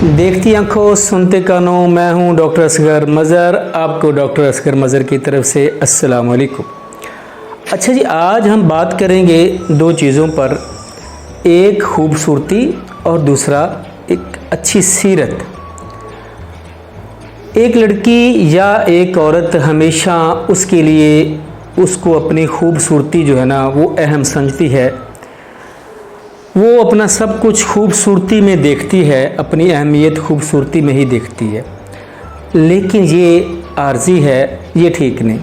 देखती आंखों सुनते कानों, मैं हूं डॉक्टर असगर मज़र। आपको डॉक्टर असगर मज़र की तरफ से अस्सलाम वालेकुम। अच्छा जी, आज हम बात करेंगे दो चीज़ों पर, एक खूबसूरती और दूसरा एक अच्छी सीरत। एक लड़की या एक औरत हमेशा उसके लिए उसको अपनी खूबसूरती जो है ना वो अहम समझती है। वो अपना सब कुछ खूबसूरती में देखती है, अपनी अहमियत खूबसूरती में ही देखती है। लेकिन ये आर्जी है, ये ठीक नहीं।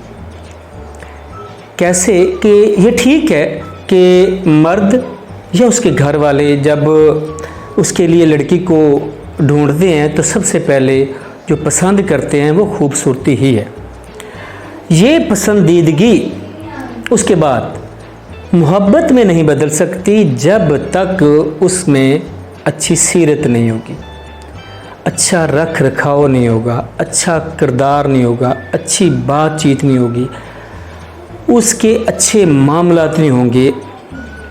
कैसे कि ये ठीक है कि मर्द या उसके घर वाले जब उसके लिए लड़की को ढूंढते हैं तो सबसे पहले जो पसंद करते हैं वो खूबसूरती ही है। ये पसंदीदगी उसके बाद मोहब्बत में नहीं बदल सकती जब तक उसमें अच्छी सीरत नहीं होगी, अच्छा रख रखाव नहीं होगा, अच्छा किरदार नहीं होगा, अच्छी बातचीत नहीं होगी, उसके अच्छे मामलात नहीं होंगे,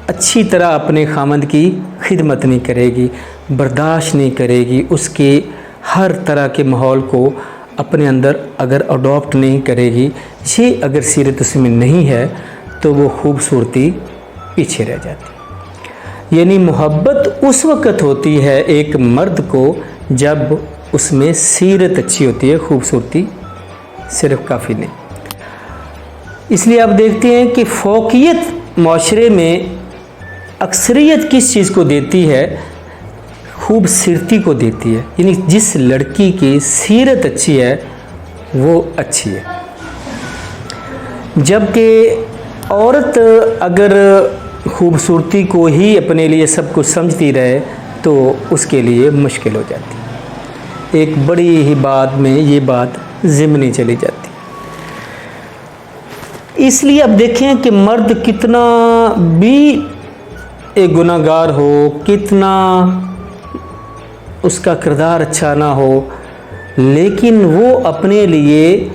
अच्छी तरह अपने खामद की खिदमत नहीं करेगी, बर्दाश्त नहीं करेगी, उसके हर तरह के माहौल को अपने अंदर अगर अडॉप्ट नहीं करेगी, ये अगर सीरत उसमें नहीं है तो वो खूबसूरती पीछे रह जाती। यानी मोहब्बत उस वक़्त होती है एक मर्द को जब उसमें सीरत अच्छी होती है, खूबसूरती सिर्फ काफ़ी नहीं। इसलिए आप देखते हैं कि फ़ौक़ियत माशरे में अक्सरियत किस चीज़ को देती है? खूबसूरती को देती है। यानी जिस लड़की की सीरत अच्छी है वो अच्छी है। जबकि औरत अगर खूबसूरती को ही अपने लिए सब कुछ समझती रहे तो उसके लिए मुश्किल हो जाती, एक बड़ी ही बात में ये बात ज़िम्नी चली जाती। इसलिए अब देखें कि मर्द कितना भी एक गुनाहगार हो, कितना उसका किरदार अच्छा ना हो, लेकिन वो अपने लिए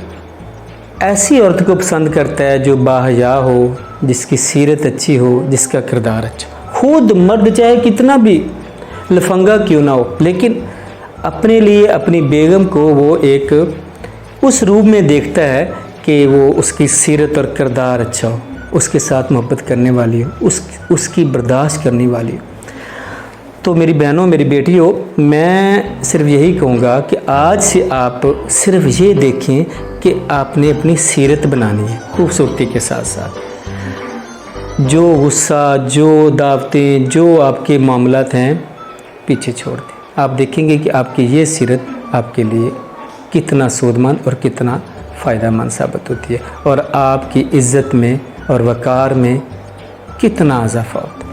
ऐसी औरत को पसंद करता है जो बाहया हो, जिसकी सीरत अच्छी हो, जिसका किरदार अच्छा। खुद मर्द चाहे कितना भी लफंगा क्यों ना हो, लेकिन अपने लिए अपनी बेगम को वो एक उस रूप में देखता है कि वो उसकी सीरत और किरदार अच्छा हो, उसके साथ मोहब्बत करने वाली हो, उसकी बर्दाश्त करने वाली हो। तो मेरी बहनों, मेरी बेटियों, मैं सिर्फ यही कहूँगा कि आज से आप सिर्फ ये देखें कि आपने अपनी सीरत बनानी है खूबसूरती के साथ साथ। जो गुस्सा, जो दावतें, जो आपके मामलात हैं पीछे छोड़ दें। आप देखेंगे कि आपकी ये सीरत आपके लिए कितना सूदमंद और कितना फ़ायदेमंद साबित होती है और आपकी इज़्ज़त में और वक़ार में कितना इजाफ़ा होता है।